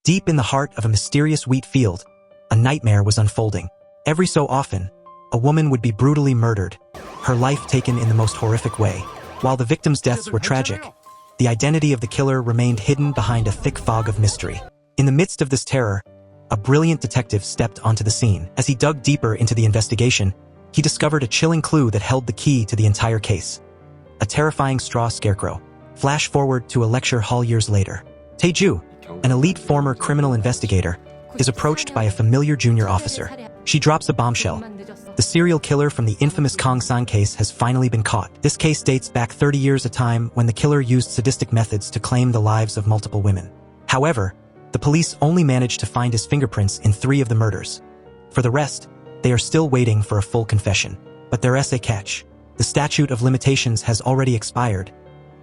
Deep in the heart of a mysterious wheat field, a nightmare was unfolding. Every so often, a woman would be brutally murdered, her life taken in the most horrific way. While the victims' deaths were tragic, the identity of the killer remained hidden behind a thick fog of mystery. In the midst of this terror, a brilliant detective stepped onto the scene. As he dug deeper into the investigation, he discovered a chilling clue that held the key to the entire case. A terrifying straw scarecrow. Flash forward to a lecture hall years later. Tae-ju, an elite former criminal investigator, is approached by a familiar junior officer. She drops a bombshell. The serial killer from the infamous Kong-san case has finally been caught. This case dates back 30 years, a time when the killer used sadistic methods to claim the lives of multiple women. However, the police only managed to find his fingerprints in 3 of the murders. For the rest, they are still waiting for a full confession. But there's a catch. The statute of limitations has already expired,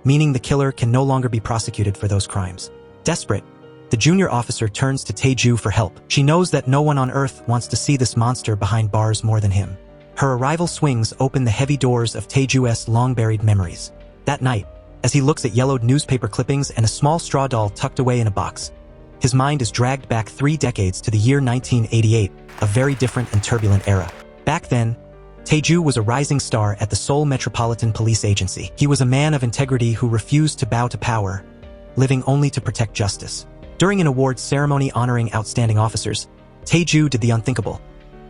meaning the killer can no longer be prosecuted for those crimes. Desperate, the junior officer turns to Tae-ju for help. She knows that no one on Earth wants to see this monster behind bars more than him. Her arrival swings open the heavy doors of Tae-ju's long-buried memories. That night, as he looks at yellowed newspaper clippings and a small straw doll tucked away in a box, his mind is dragged back 3 decades to the year 1988, a very different and turbulent era. Back then, Tae-ju was a rising star at the Seoul Metropolitan Police Agency. He was a man of integrity who refused to bow to power, living only to protect justice. During an awards ceremony honoring outstanding officers, Tae-ju did the unthinkable.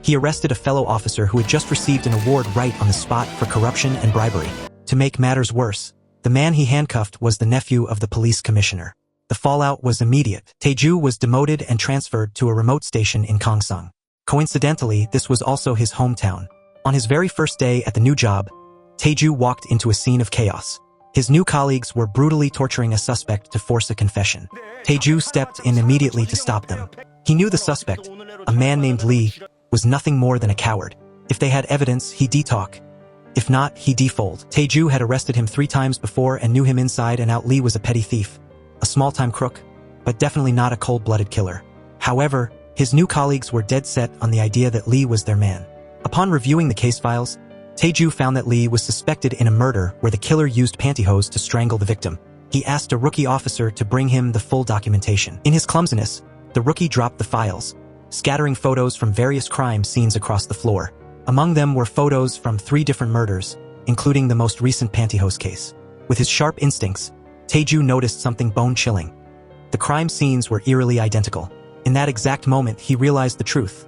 He arrested a fellow officer who had just received an award right on the spot for corruption and bribery. To make matters worse, the man he handcuffed was the nephew of the police commissioner. The fallout was immediate. Tae-ju was demoted and transferred to a remote station in Kongsang. Coincidentally, this was also his hometown. On his very first day at the new job, Tae-ju walked into a scene of chaos. His new colleagues were brutally torturing a suspect to force a confession. Tae-ju stepped in immediately to stop them. He knew the suspect, a man named Lee, was nothing more than a coward. If they had evidence, he'd de-talk. If not, he'd defold. Tae-ju had arrested him 3 times before and knew him inside and out. Lee was a petty thief, a small-time crook, but definitely not a cold-blooded killer. However, his new colleagues were dead set on the idea that Lee was their man. Upon reviewing the case files, Tae-ju found that Lee was suspected in a murder where the killer used pantyhose to strangle the victim. He asked a rookie officer to bring him the full documentation. In his clumsiness, the rookie dropped the files, scattering photos from various crime scenes across the floor. Among them were photos from 3 different murders, including the most recent pantyhose case. With his sharp instincts, Tae-ju noticed something bone-chilling. The crime scenes were eerily identical. In that exact moment, he realized the truth.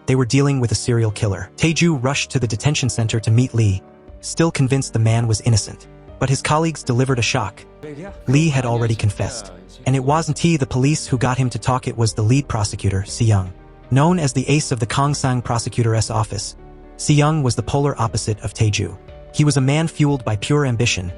They were dealing with a serial killer. Tae-ju rushed to the detention center to meet Lee, still convinced the man was innocent. But his colleagues delivered a shock. Lee had already confessed. And it wasn't the police who got him to talk, it was the lead prosecutor, Si-young. Known as the ace of the Kongsang prosecutor's office, Si-young was the polar opposite of Tae-ju. He was a man fueled by pure ambition,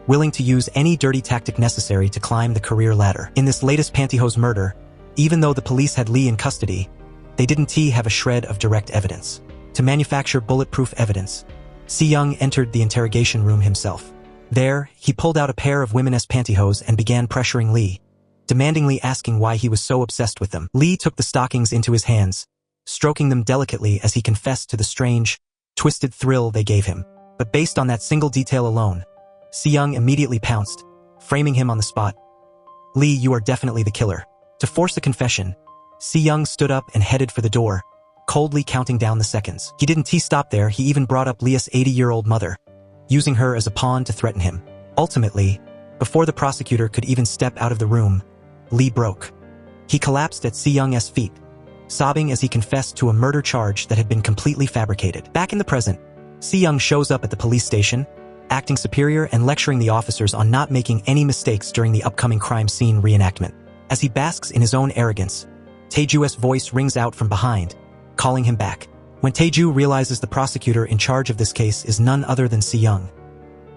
willing to use any dirty tactic necessary to climb the career ladder. In this latest pantyhose murder, even though the police had Lee in custody, they didn't have a shred of direct evidence. To manufacture bulletproof evidence, Si-young entered the interrogation room himself. There, he pulled out a pair of women's pantyhose and began pressuring Lee, demandingly asking why he was so obsessed with them. Lee took the stockings into his hands, stroking them delicately as he confessed to the strange, twisted thrill they gave him. But based on that single detail alone, Si-young immediately pounced, framing him on the spot. "Lee, you are definitely the killer." To force a confession, Si-young stood up and headed for the door, coldly counting down the seconds. He didn't stop there, he even brought up Leah's 80-year-old mother, using her as a pawn to threaten him. Ultimately, before the prosecutor could even step out of the room, Lee broke. He collapsed at Si-young's feet, sobbing as he confessed to a murder charge that had been completely fabricated. Back in the present, Si-young shows up at the police station, acting superior and lecturing the officers on not making any mistakes during the upcoming crime scene reenactment. As he basks in his own arrogance, Tae-ju's voice rings out from behind, calling him back. When Tae-ju realizes the prosecutor in charge of this case is none other than Si-young,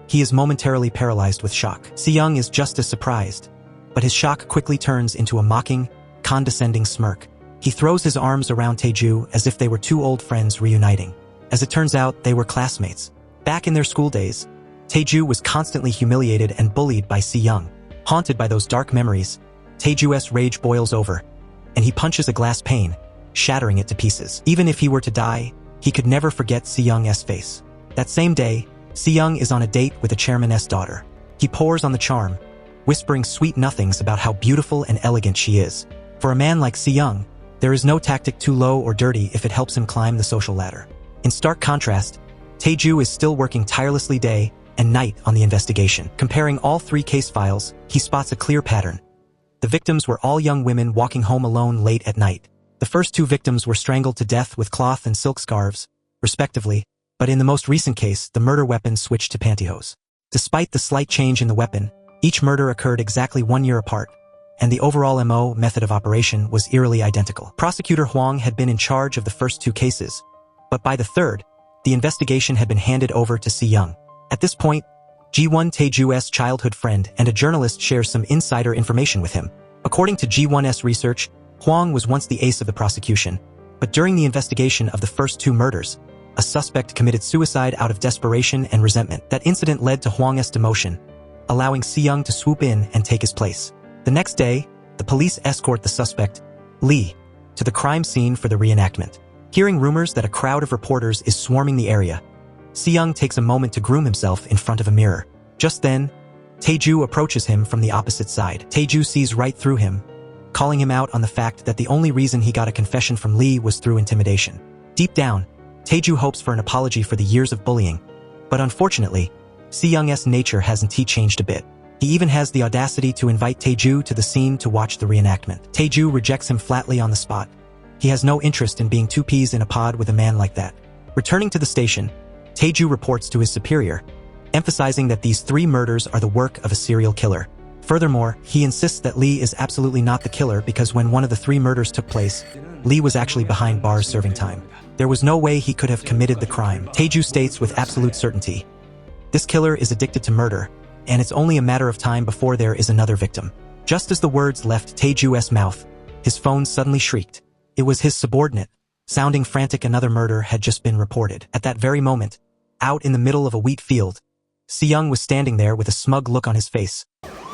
he is momentarily paralyzed with shock. Si-young is just as surprised, but his shock quickly turns into a mocking, condescending smirk. He throws his arms around Tae-ju as if they were 2 old friends reuniting. As it turns out, they were classmates. Back in their school days, Tae-ju was constantly humiliated and bullied by Si-young. Haunted by those dark memories, Tae-ju's rage boils over, and he punches a glass pane, shattering it to pieces. Even if he were to die, he could never forget Si-young's face. That same day, Si-young is on a date with the chairman's daughter. He pours on the charm, whispering sweet nothings about how beautiful and elegant she is. For a man like Si-young, there is no tactic too low or dirty if it helps him climb the social ladder. In stark contrast, Tae-ju is still working tirelessly day and night on the investigation. Comparing all 3 case files, he spots a clear pattern. The victims were all young women walking home alone late at night. The first 2 victims were strangled to death with cloth and silk scarves, respectively, but in the most recent case, the murder weapon switched to pantyhose. Despite the slight change in the weapon, each murder occurred exactly 1 year apart, and the overall MO method of operation was eerily identical. Prosecutor Hwang had been in charge of the first 2 cases, but by the third, the investigation had been handed over to Si-young. At this point, Ji-won Tae-ju's childhood friend and a journalist shares some insider information with him. According to Ji-won's research, Hwang was once the ace of the prosecution, but during the investigation of the first 2 murders, a suspect committed suicide out of desperation and resentment. That incident led to Hwang's demotion, allowing Si-young to swoop in and take his place. The next day, the police escort the suspect, Lee, to the crime scene for the reenactment. Hearing rumors that a crowd of reporters is swarming the area, Si-young takes a moment to groom himself in front of a mirror. Just then, Tae-ju approaches him from the opposite side. Tae-ju sees right through him, calling him out on the fact that the only reason he got a confession from Lee was through intimidation. Deep down, Tae-ju hopes for an apology for the years of bullying, but unfortunately, Si-young's nature hasn't changed a bit. He even has the audacity to invite Tae-ju to the scene to watch the reenactment. Tae-ju rejects him flatly on the spot. He has no interest in being 2 peas in a pod with a man like that. Returning to the station, Tae-ju reports to his superior, emphasizing that these 3 murders are the work of a serial killer. Furthermore, he insists that Lee is absolutely not the killer because when one of the 3 murders took place, Lee was actually behind bars serving time. There was no way he could have committed the crime. Tae-ju states with absolute certainty, this killer is addicted to murder, and it's only a matter of time before there is another victim. Just as the words left Tae-ju's mouth, his phone suddenly shrieked. It was his subordinate, sounding frantic. Another murder had just been reported. At that very moment, out in the middle of a wheat field, Si-young was standing there with a smug look on his face,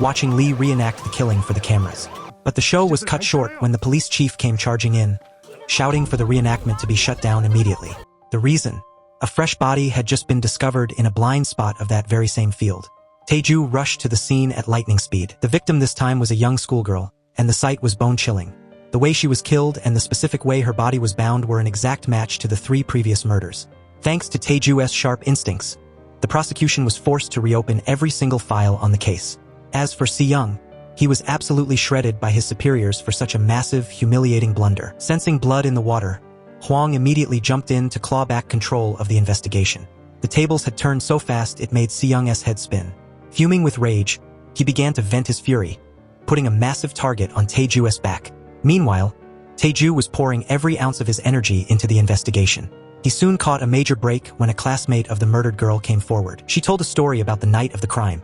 watching Lee reenact the killing for the cameras. But the show was cut short when the police chief came charging in, shouting for the reenactment to be shut down immediately. The reason? A fresh body had just been discovered in a blind spot of that very same field. Tae-ju rushed to the scene at lightning speed. The victim this time was a young schoolgirl, and the sight was bone-chilling. The way she was killed and the specific way her body was bound were an exact match to the 3 previous murders. Thanks to Tae-ju's sharp instincts, the prosecution was forced to reopen every single file on the case. As for Si-young, he was absolutely shredded by his superiors for such a massive, humiliating blunder. Sensing blood in the water, Hwang immediately jumped in to claw back control of the investigation. The tables had turned so fast it made Si-young's head spin. Fuming with rage, he began to vent his fury, putting a massive target on Tae-ju's back. Meanwhile, Tae-ju was pouring every ounce of his energy into the investigation. He soon caught a major break when a classmate of the murdered girl came forward. She told a story about the night of the crime.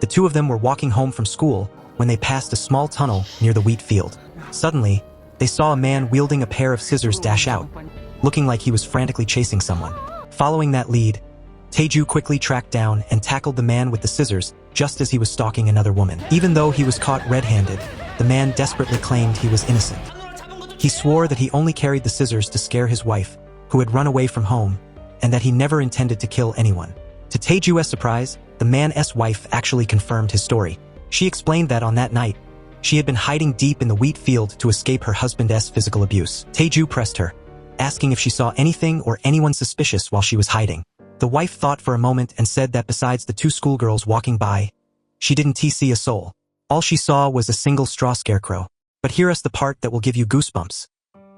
The 2 of them were walking home from school when they passed a small tunnel near the wheat field. Suddenly, they saw a man wielding a pair of scissors dash out, looking like he was frantically chasing someone. Following that lead, Tae-ju quickly tracked down and tackled the man with the scissors just as he was stalking another woman. Even though he was caught red-handed, the man desperately claimed he was innocent. He swore that he only carried the scissors to scare his wife, who had run away from home, and that he never intended to kill anyone. To Tae-ju's surprise, the man's wife actually confirmed his story. She explained that on that night, she had been hiding deep in the wheat field to escape her husband's physical abuse. Tae-ju pressed her, asking if she saw anything or anyone suspicious while she was hiding. The wife thought for a moment and said that besides the 2 schoolgirls walking by, she didn't see a soul. All she saw was a single straw scarecrow. But hear us the part that will give you goosebumps.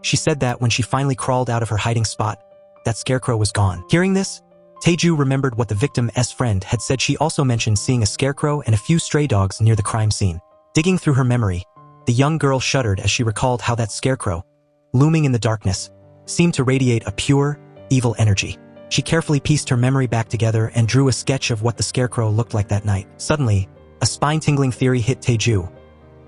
She said that when she finally crawled out of her hiding spot, that scarecrow was gone. Hearing this, Tae-ju remembered what the victim's friend had said. She also mentioned seeing a scarecrow and a few stray dogs near the crime scene. Digging through her memory, the young girl shuddered as she recalled how that scarecrow, looming in the darkness, seemed to radiate a pure, evil energy. She carefully pieced her memory back together and drew a sketch of what the scarecrow looked like that night. Suddenly, a spine-tingling theory hit Tae-ju.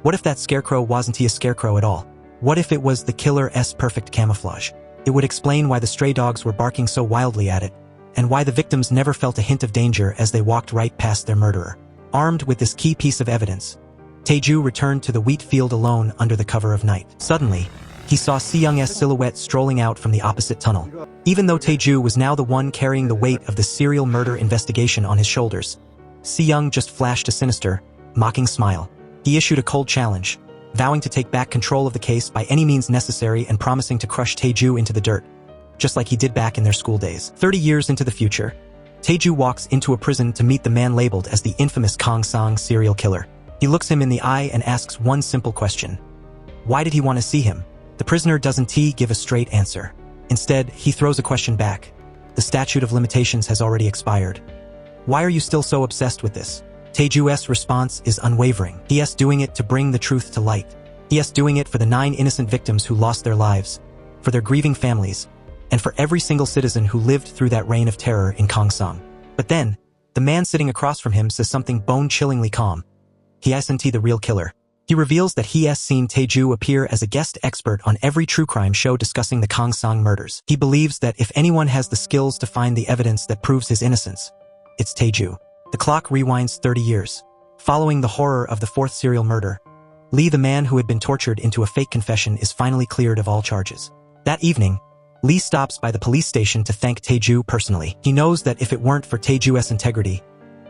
What if that scarecrow wasn't a scarecrow at all? What if it was the killer's perfect camouflage? It would explain why the stray dogs were barking so wildly at it, and why the victims never felt a hint of danger as they walked right past their murderer. Armed with this key piece of evidence, Tae-ju returned to the wheat field alone under the cover of night. Suddenly, he saw Si-young's silhouette strolling out from the opposite tunnel. Even though Tae-ju was now the one carrying the weight of the serial murder investigation on his shoulders, Si-young just flashed a sinister, mocking smile. He issued a cold challenge, vowing to take back control of the case by any means necessary and promising to crush Tae-ju into the dirt, just like he did back in their school days. 30 years into the future, Tae-ju walks into a prison to meet the man labeled as the infamous Kang Sang serial killer. He looks him in the eye and asks one simple question. Why did he want to see him? The prisoner doesn't give a straight answer. Instead, he throws a question back. The statute of limitations has already expired. Why are you still so obsessed with this? Tae-ju's response is unwavering. He is doing it to bring the truth to light. He is doing it for the 9 innocent victims who lost their lives, for their grieving families, and for every single citizen who lived through that reign of terror in Kangsang. But then, the man sitting across from him says something bone-chillingly calm. He isn't the real killer. He reveals that he has seen Tae-ju appear as a guest expert on every true crime show discussing the Kangsang murders. He believes that if anyone has the skills to find the evidence that proves his innocence, it's Tae-ju. The clock rewinds 30 years. Following the horror of the 4th serial murder, Lee, the man who had been tortured into a fake confession, is finally cleared of all charges. That evening, Lee stops by the police station to thank Tae-ju personally. He knows that if it weren't for Tae-ju's integrity,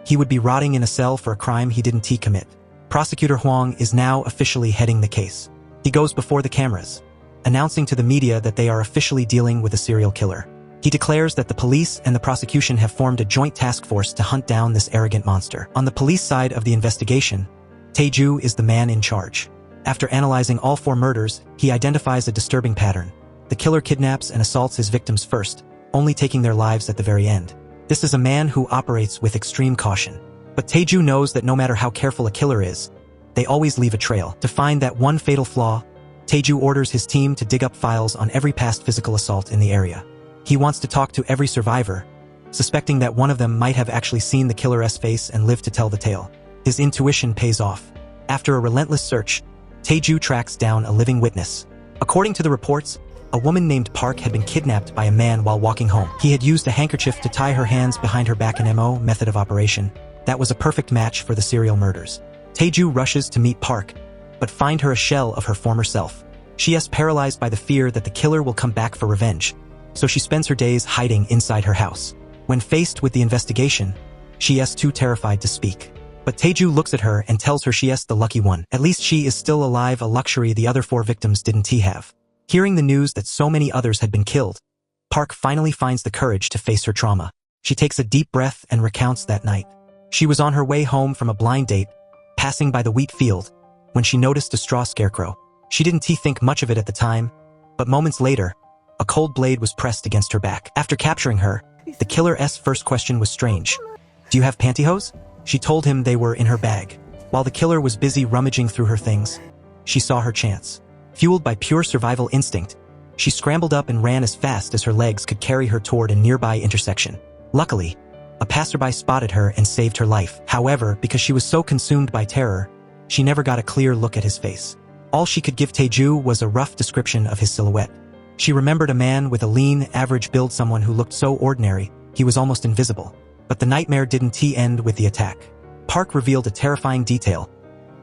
he would be rotting in a cell for a crime he didn't commit. Prosecutor Hwang is now officially heading the case. He goes before the cameras, announcing to the media that they are officially dealing with a serial killer. He declares that the police and the prosecution have formed a joint task force to hunt down this arrogant monster. On the police side of the investigation, Tae-ju is the man in charge. After analyzing all 4 murders, he identifies a disturbing pattern. The killer kidnaps and assaults his victims first, only taking their lives at the very end. This is a man who operates with extreme caution. But Tae-ju knows that no matter how careful a killer is, they always leave a trail. To find that one fatal flaw, Tae-ju orders his team to dig up files on every past physical assault in the area. He wants to talk to every survivor, suspecting that one of them might have actually seen the killer's face and lived to tell the tale. His intuition pays off. After a relentless search, Tae-ju tracks down a living witness. According to the reports, a woman named Park had been kidnapped by a man while walking home. He had used a handkerchief to tie her hands behind her back, an MO method of operation that was a perfect match for the serial murders. Tae-ju rushes to meet Park, but find her a shell of her former self. She is paralyzed by the fear that the killer will come back for revenge, so she spends her days hiding inside her house. When faced with the investigation, she is too terrified to speak. But Tae-ju looks at her and tells her she is the lucky one. At least she is still alive, a luxury the other 4 victims didn't have. Hearing the news that so many others had been killed, Park finally finds the courage to face her trauma. She takes a deep breath and recounts that night. She was on her way home from a blind date, passing by the wheat field, when she noticed a straw scarecrow. She didn't think much of it at the time, but moments later, a cold blade was pressed against her back. After capturing her, the killer's first question was strange. Do you have pantyhose? She told him they were in her bag. While the killer was busy rummaging through her things, she saw her chance. Fueled by pure survival instinct, she scrambled up and ran as fast as her legs could carry her toward a nearby intersection. Luckily, a passerby spotted her and saved her life. However, because she was so consumed by terror, she never got a clear look at his face. All she could give Tae-ju was a rough description of his silhouette. She remembered a man with a lean, average build, someone who looked so ordinary, he was almost invisible. But the nightmare didn't end with the attack. Park revealed a terrifying detail.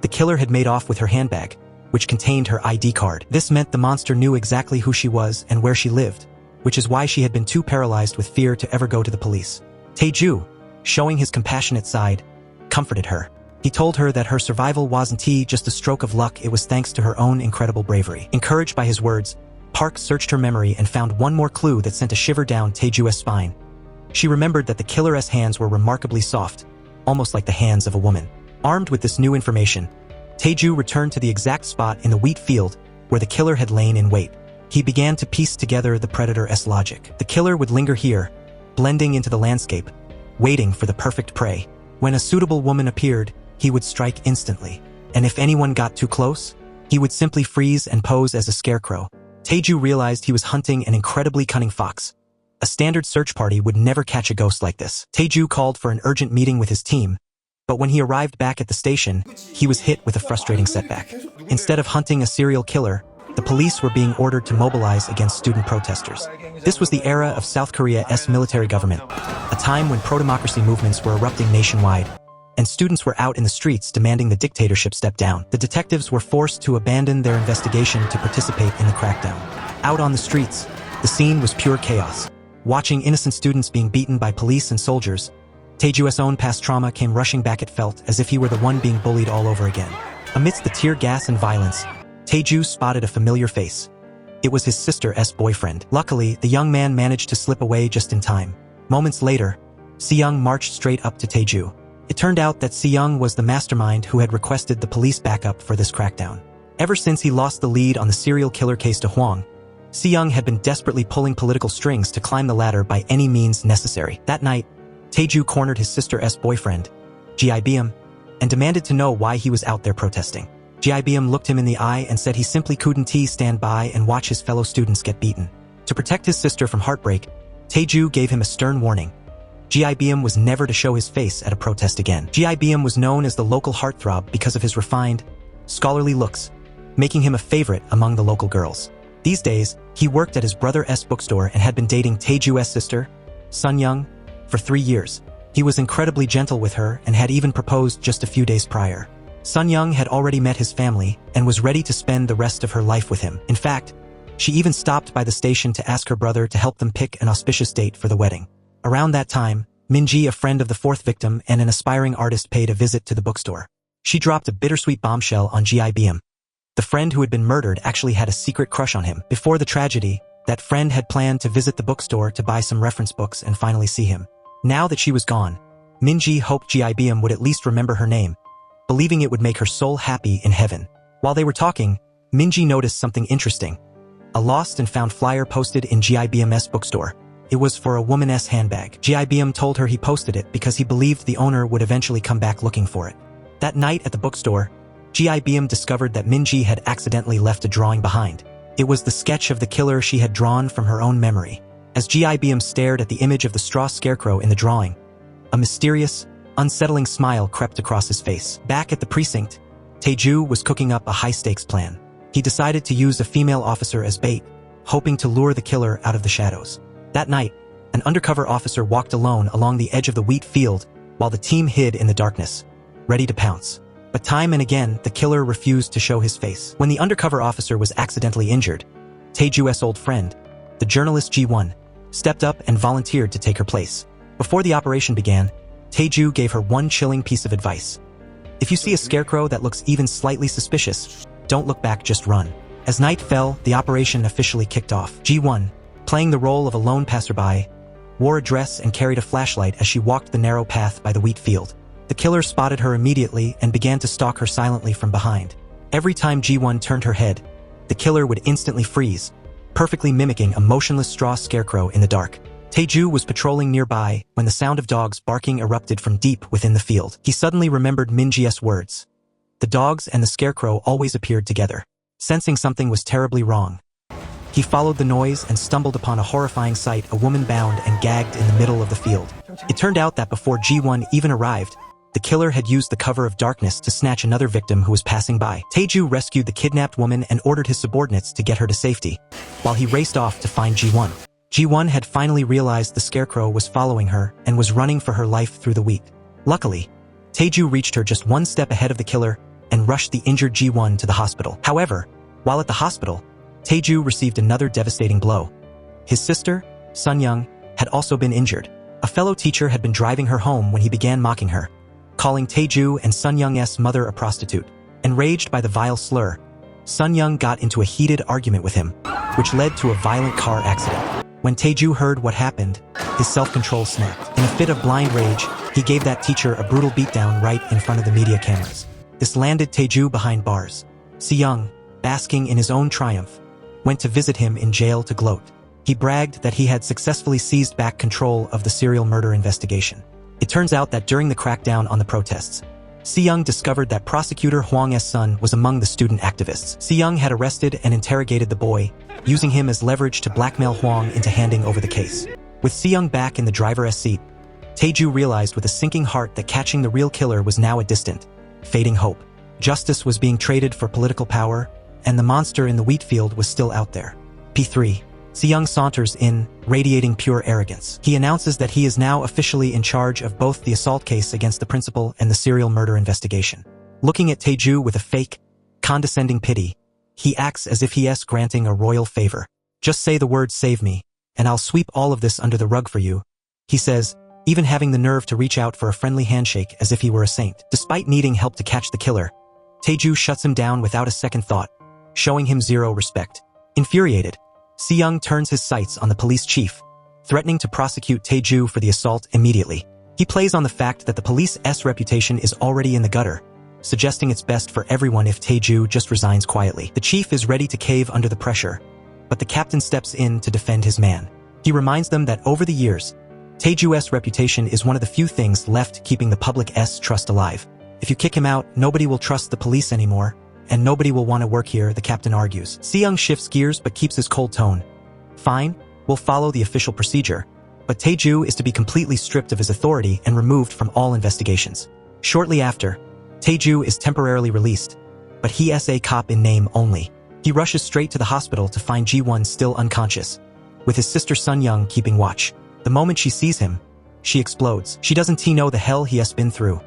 The killer had made off with her handbag, which contained her ID card. This meant the monster knew exactly who she was and where she lived, which is why she had been too paralyzed with fear to ever go to the police. Tae-ju, showing his compassionate side, comforted her. He told her that her survival wasn't just a stroke of luck, it was thanks to her own incredible bravery. Encouraged by his words, Park searched her memory and found one more clue that sent a shiver down Tae-ju's spine. She remembered that the killer's hands were remarkably soft, almost like the hands of a woman. Armed with this new information, Tae-ju returned to the exact spot in the wheat field where the killer had lain in wait. He began to piece together the predator's logic. The killer would linger here, blending into the landscape, waiting for the perfect prey. When a suitable woman appeared, he would strike instantly. And if anyone got too close, he would simply freeze and pose as a scarecrow. Tae-ju realized he was hunting an incredibly cunning fox. A standard search party would never catch a ghost like this. Tae-ju called for an urgent meeting with his team, but when he arrived back at the station, he was hit with a frustrating setback. Instead of hunting a serial killer, the police were being ordered to mobilize against student protesters. This was the era of South Korea's military government, a time when pro-democracy movements were erupting nationwide, and students were out in the streets demanding the dictatorship step down. The detectives were forced to abandon their investigation to participate in the crackdown. Out on the streets, the scene was pure chaos. Watching innocent students being beaten by police and soldiers, Tae-ju's own past trauma came rushing back. It felt as if he were the one being bullied all over again. Amidst the tear gas and violence, Taeju spotted a familiar face. It was his sister's boyfriend. Luckily, the young man managed to slip away just in time. Moments later, Seyoung marched straight up to Taeju. It turned out that Seyoung was the mastermind who had requested the police backup for this crackdown. Ever since he lost the lead on the serial killer case to Hwang, Seyoung had been desperately pulling political strings to climb the ladder by any means necessary. That night, Taeju cornered his sister's boyfriend, Gi-beom, and demanded to know why he was out there protesting. Gi-beom looked him in the eye and said he simply couldn't stand by and watch his fellow students get beaten. To protect his sister from heartbreak, Taeju gave him a stern warning. Gi-beom was never to show his face at a protest again. Gi-beom was known as the local heartthrob because of his refined, scholarly looks, making him a favorite among the local girls. These days, he worked at his brother's bookstore and had been dating Taeju's sister, Sunyoung, for 3 years. He was incredibly gentle with her and had even proposed just a few days prior. Sunyoung had already met his family and was ready to spend the rest of her life with him. In fact, she even stopped by the station to ask her brother to help them pick an auspicious date for the wedding. Around that time, Minji, a friend of the fourth victim and an aspiring artist, paid a visit to the bookstore. She dropped a bittersweet bombshell on Gi-beom. The friend who had been murdered actually had a secret crush on him. Before the tragedy, that friend had planned to visit the bookstore to buy some reference books and finally see him. Now that she was gone, Minji hoped Gi-beom would at least remember her name, believing it would make her soul happy in heaven. While they were talking, Minji noticed something interesting. A lost and found flyer posted in Gi-beom's bookstore. It was for a woman's handbag. Gi-beom told her he posted it because he believed the owner would eventually come back looking for it. That night at the bookstore, Gi-beom discovered that Minji had accidentally left a drawing behind. It was the sketch of the killer she had drawn from her own memory. As Gi-beom stared at the image of the straw scarecrow in the drawing, a mysterious, unsettling smile crept across his face. Back at the precinct, Taeju was cooking up a high-stakes plan. He decided to use a female officer as bait, hoping to lure the killer out of the shadows. That night, an undercover officer walked alone along the edge of the wheat field while the team hid in the darkness, ready to pounce. But time and again, the killer refused to show his face. When the undercover officer was accidentally injured, Taeju's old friend, the journalist Ji-won, stepped up and volunteered to take her place. Before the operation began, Taeju gave her one chilling piece of advice. If you see a scarecrow that looks even slightly suspicious, don't look back, just run. As night fell, the operation officially kicked off. Ji-won, playing the role of a lone passerby, wore a dress and carried a flashlight as she walked the narrow path by the wheat field. The killer spotted her immediately and began to stalk her silently from behind. Every time Ji-won turned her head, the killer would instantly freeze, perfectly mimicking a motionless straw scarecrow in the dark. Taeju was patrolling nearby when the sound of dogs barking erupted from deep within the field. He suddenly remembered Minji's words. The dogs and the scarecrow always appeared together. Sensing something was terribly wrong, he followed the noise and stumbled upon a horrifying sight: a woman bound and gagged in the middle of the field. It turned out that before Ji-won even arrived, the killer had used the cover of darkness to snatch another victim who was passing by. Taeju rescued the kidnapped woman and ordered his subordinates to get her to safety, while he raced off to find Ji-won. Ji-won had finally realized the scarecrow was following her and was running for her life through the wheat. Luckily, Taeju reached her just one step ahead of the killer and rushed the injured Ji-won to the hospital. However, while at the hospital, Taeju received another devastating blow. His sister, Sunyoung, had also been injured. A fellow teacher had been driving her home when he began mocking her, calling Taeju and Sunyoung's mother a prostitute. Enraged by the vile slur, Sunyoung got into a heated argument with him, which led to a violent car accident. When Taeju heard what happened, his self-control snapped. In a fit of blind rage, he gave that teacher a brutal beatdown right in front of the media cameras. This landed Taeju behind bars. Seyoung, basking in his own triumph, went to visit him in jail to gloat. He bragged that he had successfully seized back control of the serial murder investigation. It turns out that during the crackdown on the protests, Seyoung discovered that prosecutor Hwang's son was among the student activists. Seyoung had arrested and interrogated the boy, using him as leverage to blackmail Hwang into handing over the case. With Seyoung back in the driver's seat, Taeju realized with a sinking heart that catching the real killer was now a distant, fading hope. Justice was being traded for political power, and the monster in the wheat field was still out there. P3. Seyoung saunters in, radiating pure arrogance. He announces that he is now officially in charge of both the assault case against the principal and the serial murder investigation. Looking at Taeju with a fake, condescending pity, he acts as if he is granting a royal favor. Just say the word "save me," and I'll sweep all of this under the rug for you, he says, even having the nerve to reach out for a friendly handshake as if he were a saint. Despite needing help to catch the killer, Taeju shuts him down without a second thought, showing him zero respect. Infuriated, Si-young turns his sights on the police chief, threatening to prosecute Taeju for the assault immediately. He plays on the fact that the police's reputation is already in the gutter, suggesting it's best for everyone if Taeju just resigns quietly. The chief is ready to cave under the pressure, but the captain steps in to defend his man. He reminds them that over the years, Taeju's reputation is one of the few things left keeping the public's trust alive. If you kick him out, nobody will trust the police anymore, and nobody will want to work here, the captain argues. Si-young shifts gears but keeps his cold tone. Fine, we'll follow the official procedure, but Taeju is to be completely stripped of his authority and removed from all investigations. Shortly after, Taeju is temporarily released, but he is a cop in name only. He rushes straight to the hospital to find Ji-won still unconscious, with his sister Sun-young keeping watch. The moment she sees him, she explodes. She doesn't know the hell he has been through.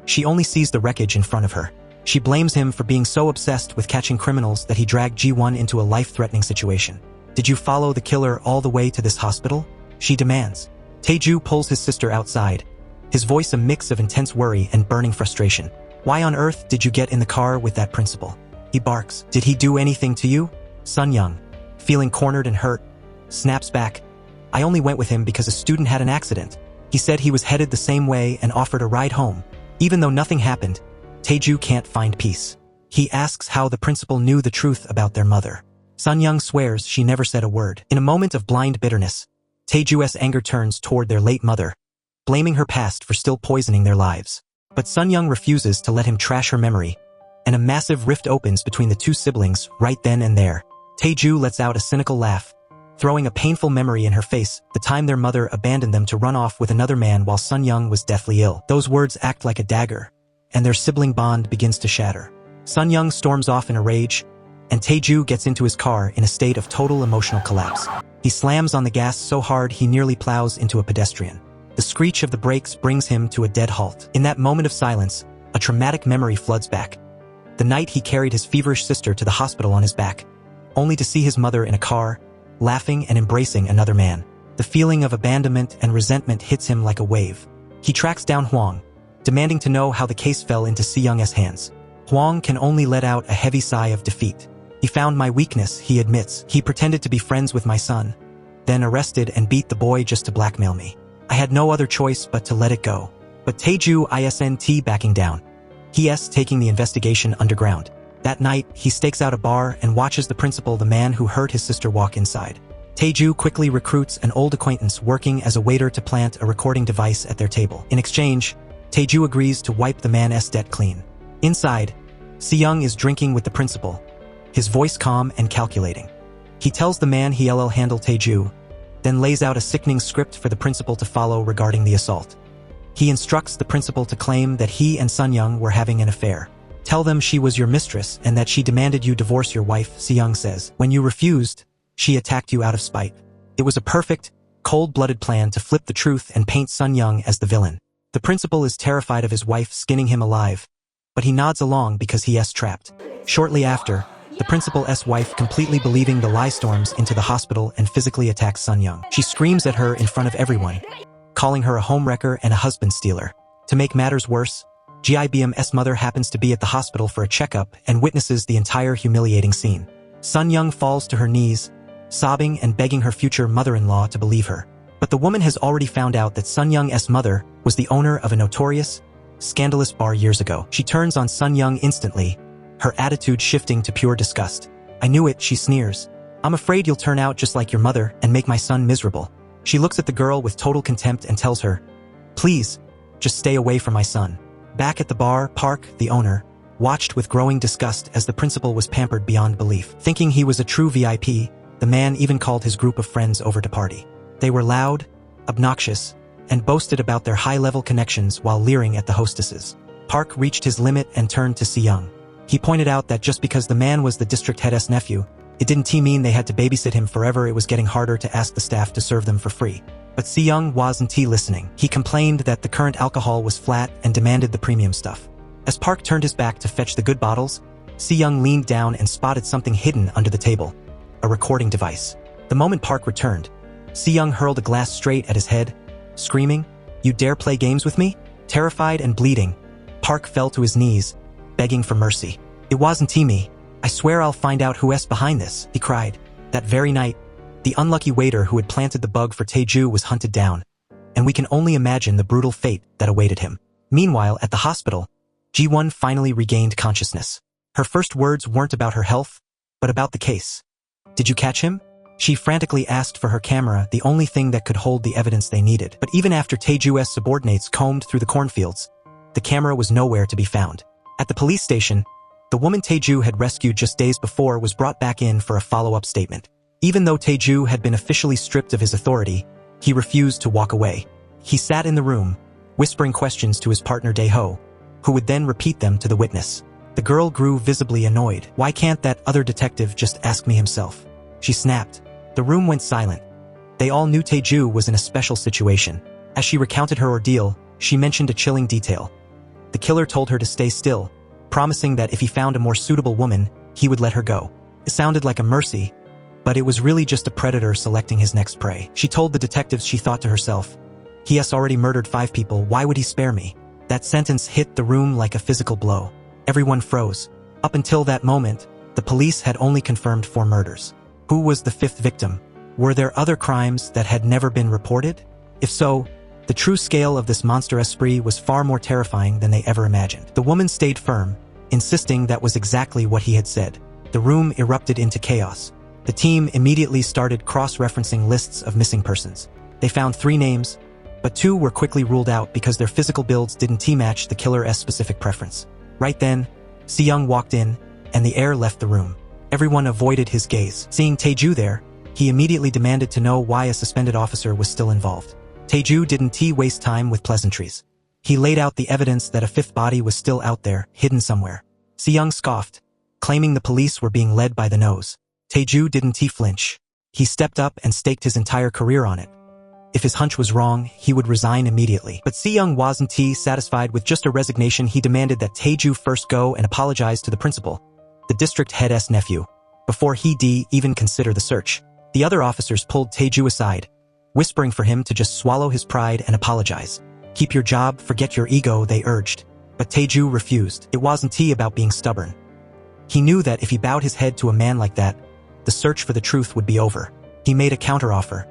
She only sees the wreckage in front of her. She blames him for being so obsessed with catching criminals that he dragged Ji-won into a life-threatening situation. Did you follow the killer all the way to this hospital? She demands. Taeju pulls his sister outside, his voice a mix of intense worry and burning frustration. Why on earth did you get in the car with that principal? He barks. Did he do anything to you? Sun-young, feeling cornered and hurt, snaps back. I only went with him because a student had an accident. He said he was headed the same way and offered a ride home. Even though nothing happened, Taeju can't find peace. He asks how the principal knew the truth about their mother. Sun-young swears she never said a word. In a moment of blind bitterness, Taeju's anger turns toward their late mother, blaming her past for still poisoning their lives. But Sun-young refuses to let him trash her memory, and a massive rift opens between the two siblings right then and there. Taeju lets out a cynical laugh, throwing a painful memory in her face, the time their mother abandoned them to run off with another man while Sun-young was deathly ill. Those words act like a dagger, and their sibling bond begins to shatter. Sun-young storms off in a rage, and Taeju gets into his car in a state of total emotional collapse. He slams on the gas so hard he nearly plows into a pedestrian. The screech of the brakes brings him to a dead halt. In that moment of silence, a traumatic memory floods back. The night he carried his feverish sister to the hospital on his back, only to see his mother in a car, laughing and embracing another man. The feeling of abandonment and resentment hits him like a wave. He tracks down Huang, demanding to know how the case fell into Si-young's hands. Huang can only let out a heavy sigh of defeat. He found my weakness, he admits. He pretended to be friends with my son, then arrested and beat the boy just to blackmail me. I had no other choice but to let it go. But Taeju isn't backing down. He is taking the investigation underground. That night, he stakes out a bar and watches the principal, the man who hurt his sister, walk inside. Taeju quickly recruits an old acquaintance working as a waiter to plant a recording device at their table. In exchange, Taeju agrees to wipe the man's debt clean. Inside, Si-young is drinking with the principal, his voice calm and calculating. He tells the man he'll handle Taeju, then lays out a sickening script for the principal to follow regarding the assault. He instructs the principal to claim that he and Sun-young were having an affair. Tell them she was your mistress and that she demanded you divorce your wife, Si-young says. When you refused, she attacked you out of spite. It was a perfect, cold-blooded plan to flip the truth and paint Sun-young as the villain. The principal is terrified of his wife skinning him alive, but he nods along because he is trapped. Shortly after, the principal's wife, completely believing the lie, storms into the hospital and physically attacks Sun-young. She screams at her in front of everyone, calling her a homewrecker and a husband stealer. To make matters worse, GIBM's mother happens to be at the hospital for a checkup and witnesses the entire humiliating scene. Sun-young falls to her knees, sobbing and begging her future mother-in-law to believe her. But the woman has already found out that Sun-young's mother was the owner of a notorious, scandalous bar years ago. She turns on Sun-young instantly, her attitude shifting to pure disgust. I knew it, she sneers. I'm afraid you'll turn out just like your mother and make my son miserable. She looks at the girl with total contempt and tells her, please, just stay away from my son. Back at the bar, Park, the owner, watched with growing disgust as the principal was pampered beyond belief. Thinking he was a true VIP, the man even called his group of friends over to party. They were loud, obnoxious, and boasted about their high-level connections while leering at the hostesses. Park reached his limit and turned to Si-young. He pointed out that just because the man was the district head's nephew, it didn't mean they had to babysit him forever. It was getting harder to ask the staff to serve them for free. But Si-young wasn't listening. He complained that the current alcohol was flat and demanded the premium stuff. As Park turned his back to fetch the good bottles, Si-young leaned down and spotted something hidden under the table, a recording device. The moment Park returned, Si-young hurled a glass straight at his head, screaming, "You dare play games with me?" Terrified and bleeding, Park fell to his knees, begging for mercy. "It wasn't me. I swear I'll find out who's behind this," he cried. That very night, the unlucky waiter who had planted the bug for Taeju was hunted down, and we can only imagine the brutal fate that awaited him. Meanwhile, at the hospital, Ji-won finally regained consciousness. Her first words weren't about her health, but about the case. "Did you catch him?" She frantically asked for her camera, the only thing that could hold the evidence they needed. But even after Taeju's subordinates combed through the cornfields, the camera was nowhere to be found. At the police station, the woman Taeju had rescued just days before was brought back in for a follow-up statement. Even though Taeju had been officially stripped of his authority, he refused to walk away. He sat in the room, whispering questions to his partner Dae-ho, who would then repeat them to the witness. The girl grew visibly annoyed. "Why can't that other detective just ask me himself?" she snapped. The room went silent. They all knew Taeju was in a special situation. As she recounted her ordeal, she mentioned a chilling detail. The killer told her to stay still, promising that if he found a more suitable woman, he would let her go. It sounded like a mercy, but it was really just a predator selecting his next prey. She told the detectives she thought to herself, "He has already murdered 5 people, why would he spare me?" That sentence hit the room like a physical blow. Everyone froze. Up until that moment, the police had only confirmed 4 murders. Who was the 5th victim? Were there other crimes that had never been reported? If so, the true scale of this monster esprit was far more terrifying than they ever imagined. The woman stayed firm, insisting that was exactly what he had said. The room erupted into chaos. The team immediately started cross-referencing lists of missing persons. They found 3 names, but 2 were quickly ruled out because their physical builds didn't match the killer's specific preference. Right then, Si-young walked in, and the air left the room. Everyone avoided his gaze. Seeing Taeju there, he immediately demanded to know why a suspended officer was still involved. Taeju didn't waste time with pleasantries. He laid out the evidence that a 5th body was still out there, hidden somewhere. Si-young scoffed, claiming the police were being led by the nose. Taeju didn't flinch. He stepped up and staked his entire career on it. If his hunch was wrong, he would resign immediately. But Si-young wasn't satisfied with just a resignation. He demanded that Taeju first go and apologize to the principal, the district head's nephew, before he even consider the search. The other officers pulled Taeju aside, whispering for him to just swallow his pride and apologize. "Keep your job, forget your ego," they urged. But Taeju refused. It wasn't about being stubborn. He knew that if he bowed his head to a man like that, the search for the truth would be over. He made a counteroffer.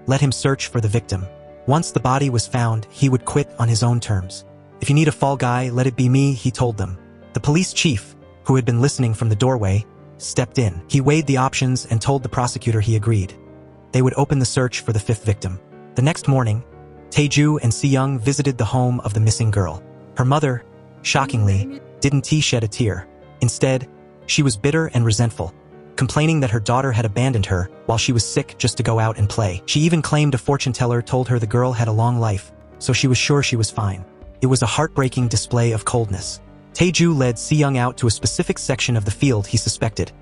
Let him search for the victim. Once the body was found, he would quit on his own terms. "If you need a fall guy, let it be me," he told them. The police chief, who had been listening from the doorway, stepped in. He weighed the options and told the prosecutor he agreed. They would open the search for the 5th victim. The next morning, Taeju and Si-young visited the home of the missing girl. Her mother, shockingly, didn't shed a tear. Instead, she was bitter and resentful, complaining that her daughter had abandoned her while she was sick just to go out and play. She even claimed a fortune teller told her the girl had a long life, so she was sure she was fine. It was a heartbreaking display of coldness. Taeju led Si-young out to a specific section of the field he suspected,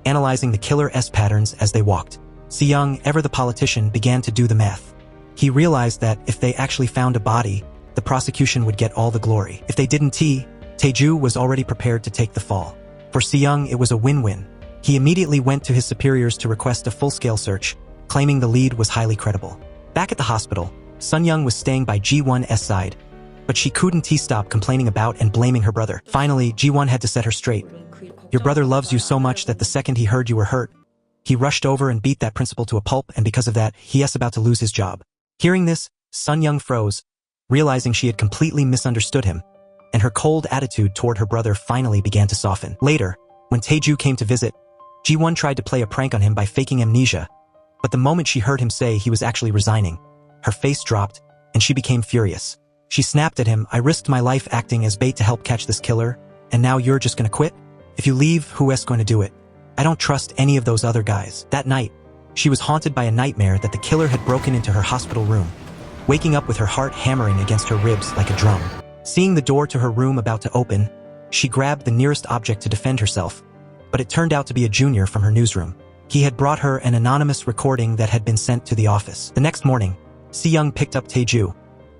analyzing the killer's patterns as they walked. Si-young, ever the politician, began to do the math. He realized that if they actually found a body, the prosecution would get all the glory. If they didn't, Taeju was already prepared to take the fall. For Si-young, it was a win-win. He immediately went to his superiors to request a full-scale search, claiming the lead was highly credible. Back at the hospital, Sun-young was staying by Ji-won's side, but she couldn't stop complaining about and blaming her brother. Finally, Ji-won had to set her straight. "Your brother loves you so much that the second he heard you were hurt, he rushed over and beat that principal to a pulp, and because of that, he is about to lose his job." Hearing this, Sun-young froze, realizing she had completely misunderstood him, and her cold attitude toward her brother finally began to soften. Later, when Taeju came to visit, Ji-won tried to play a prank on him by faking amnesia, but the moment she heard him say he was actually resigning, her face dropped, and she became furious. She snapped at him, "I risked my life acting as bait to help catch this killer, and now you're just gonna quit? If you leave, who is going to do it? I don't trust any of those other guys." That night, she was haunted by a nightmare that the killer had broken into her hospital room, waking up with her heart hammering against her ribs like a drum. Seeing the door to her room about to open, she grabbed the nearest object to defend herself, but it turned out to be a junior from her newsroom. He had brought her an anonymous recording that had been sent to the office. The next morning, Si-young picked up Taeju,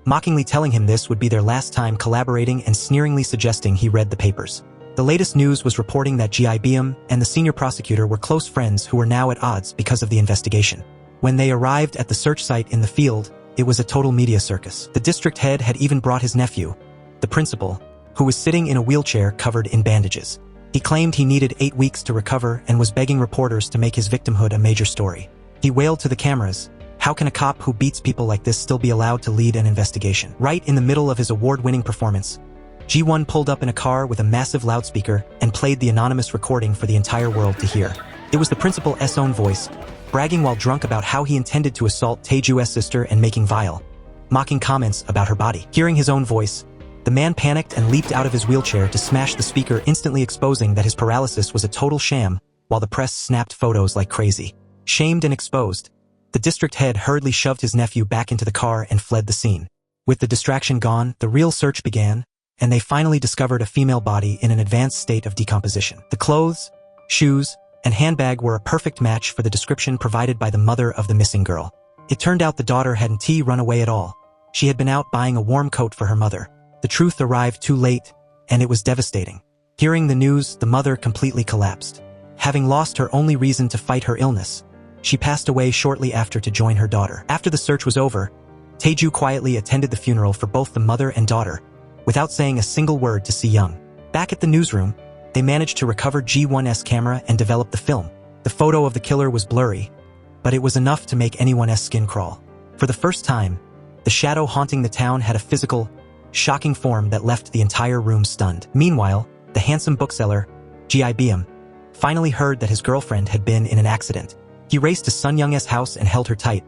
mockingly telling him this would be their last time collaborating and sneeringly suggesting he read the papers. The latest news was reporting that Ji-beom and the senior prosecutor were close friends who were now at odds because of the investigation. When they arrived at the search site in the field, it was a total media circus. The district head had even brought his nephew, the principal, who was sitting in a wheelchair covered in bandages. He claimed he needed 8 weeks to recover and was begging reporters to make his victimhood a major story. He wailed to the cameras, "How can a cop who beats people like this still be allowed to lead an investigation?" Right in the middle of his award-winning performance, G1 pulled up in a car with a massive loudspeaker and played the anonymous recording for the entire world to hear. It was the principal's own voice, bragging while drunk about how he intended to assault Taeju's sister and making vile, mocking comments about her body. Hearing his own voice, the man panicked and leaped out of his wheelchair to smash the speaker, instantly exposing that his paralysis was a total sham, while the press snapped photos like crazy. Shamed and exposed, the district head hurriedly shoved his nephew back into the car and fled the scene. With the distraction gone, the real search began, and they finally discovered a female body in an advanced state of decomposition. The clothes, shoes, and handbag were a perfect match for the description provided by the mother of the missing girl. It turned out the daughter hadn't run away at all. She had been out buying a warm coat for her mother. The truth arrived too late, and it was devastating. Hearing the news, the mother completely collapsed. Having lost her only reason to fight her illness, she passed away shortly after to join her daughter. After the search was over, Taeju quietly attended the funeral for both the mother and daughter, without saying a single word to Si-young. Back at the newsroom, they managed to recover G1's camera and develop the film. The photo of the killer was blurry, but it was enough to make anyone's skin crawl. For the first time, the shadow haunting the town had a physical, shocking form that left the entire room stunned. Meanwhile, the handsome bookseller, Gi-beom, finally heard that his girlfriend had been in an accident. He raced to Sun Young's house and held her tight,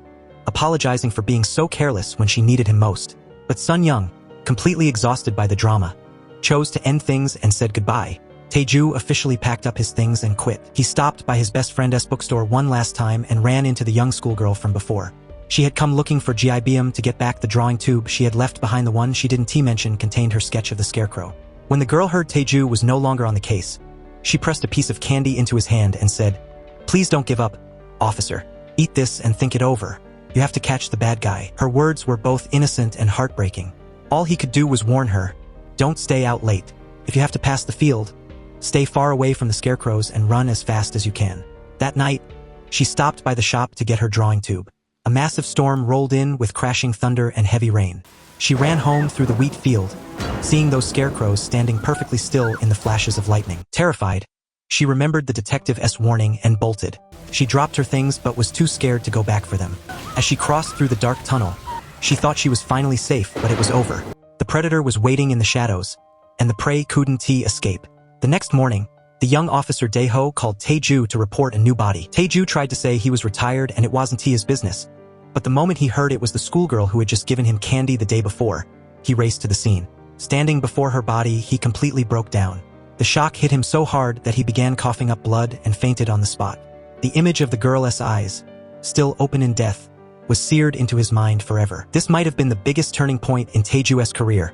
apologizing for being so careless when she needed him most. But Sun Young, completely exhausted by the drama, chose to end things and said goodbye. Taeju officially packed up his things and quit. He stopped by his best friend's bookstore one last time and ran into the young schoolgirl from before. She had come looking for Gi-beom to get back the drawing tube she had left behind. The one she didn't mention contained her sketch of the Scarecrow. When the girl heard Taeju was no longer on the case, she pressed a piece of candy into his hand and said, "Please don't give up, officer. Eat this and think it over. You have to catch the bad guy." Her words were both innocent and heartbreaking. All he could do was warn her, "Don't stay out late. If you have to pass the field, stay far away from the scarecrows and run as fast as you can." That night, she stopped by the shop to get her drawing tube. A massive storm rolled in with crashing thunder and heavy rain. She ran home through the wheat field, seeing those scarecrows standing perfectly still in the flashes of lightning. Terrified, she remembered the detective's warning and bolted. She dropped her things but was too scared to go back for them. As she crossed through the dark tunnel, she thought she was finally safe, but it was over. The predator was waiting in the shadows, and the prey couldn't escape. The next morning, the young officer Daeho called Taeju to report a new body. Taeju tried to say he was retired and it wasn't his business, but the moment he heard it was the schoolgirl who had just given him candy the day before, he raced to the scene. Standing before her body, he completely broke down. The shock hit him so hard that he began coughing up blood and fainted on the spot. The image of the girl's eyes, still open in death, was seared into his mind forever. This might have been the biggest turning point in Taeju's career,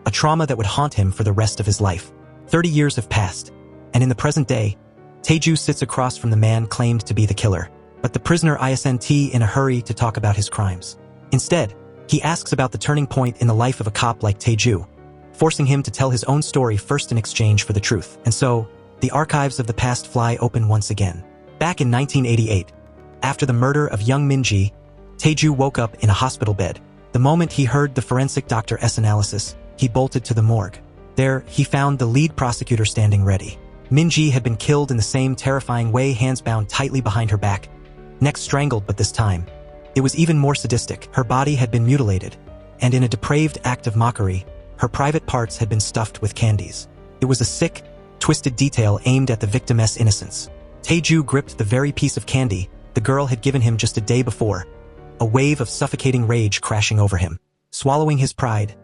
a trauma that would haunt him for the rest of his life. 30 years have passed, and in the present day, Taeju sits across from the man claimed to be the killer. But the prisoner isn't in a hurry to talk about his crimes. Instead, he asks about the turning point in the life of a cop like Taeju, forcing him to tell his own story first in exchange for the truth. And so, the archives of the past fly open once again. Back in 1988, after the murder of young Minji, Taeju woke up in a hospital bed. The moment he heard the forensic doctor's analysis, he bolted to the morgue. There, he found the lead prosecutor standing ready. Minji had been killed in the same terrifying way, hands bound tightly behind her back, neck strangled, but this time, it was even more sadistic. Her body had been mutilated, and in a depraved act of mockery, her private parts had been stuffed with candies. It was a sick, twisted detail aimed at the victim's innocence. Taeju gripped the very piece of candy the girl had given him just a day before, a wave of suffocating rage crashing over him. Swallowing his pride,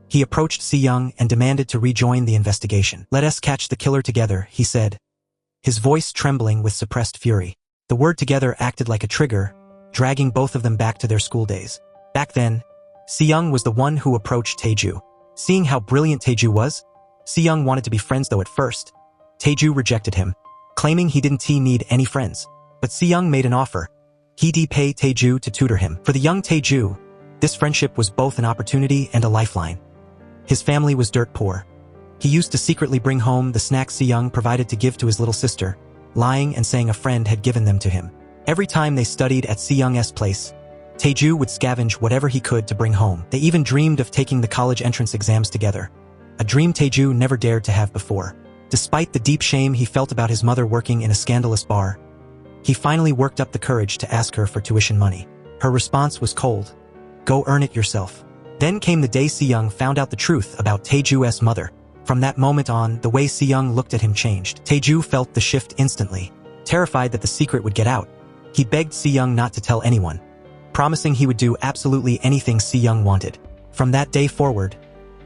he approached Si-young and demanded to rejoin the investigation. "Let us catch the killer together," he said, his voice trembling with suppressed fury. The word "together" acted like a trigger, dragging both of them back to their school days. Back then, Si-young was the one who approached Taeju. Seeing how brilliant Taeju was, Si-young wanted to be friends, though at first, Taeju rejected him, claiming he didn't need any friends. But Si-young made an offer. He'd pay Taeju to tutor him. For the young Taeju, this friendship was both an opportunity and a lifeline. His family was dirt poor. He used to secretly bring home the snacks Si-young provided to give to his little sister, lying and saying a friend had given them to him. Every time they studied at Si-young's place, Taeju would scavenge whatever he could to bring home. They even dreamed of taking the college entrance exams together. a dream Taeju never dared to have before. Despite the deep shame he felt about his mother working in a scandalous bar, he finally worked up the courage to ask her for tuition money. Her response was cold. Go earn it yourself. Then came the day Se-young found out the truth about Taeju's mother. From that moment on, the way Se-young looked at him changed. Taeju felt the shift instantly. Terrified that the secret would get out, he begged Se-young not to tell anyone, promising he would do absolutely anything Se-young wanted. From that day forward,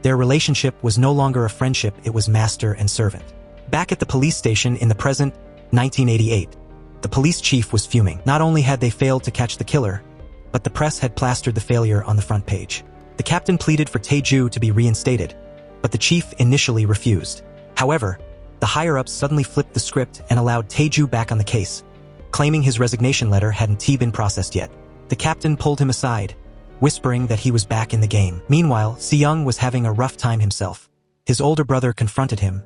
their relationship was no longer a friendship, it was master and servant. Back at the police station in the present, 1988, the police chief was fuming. Not only had they failed to catch the killer, but the press had plastered the failure on the front page. The captain pleaded for Taeju to be reinstated, but the chief initially refused. However, the higher-ups suddenly flipped the script and allowed Taeju back on the case, claiming his resignation letter hadn't been processed yet. The captain pulled him aside, whispering that he was back in the game. Meanwhile, Se-young was having a rough time himself. His older brother confronted him,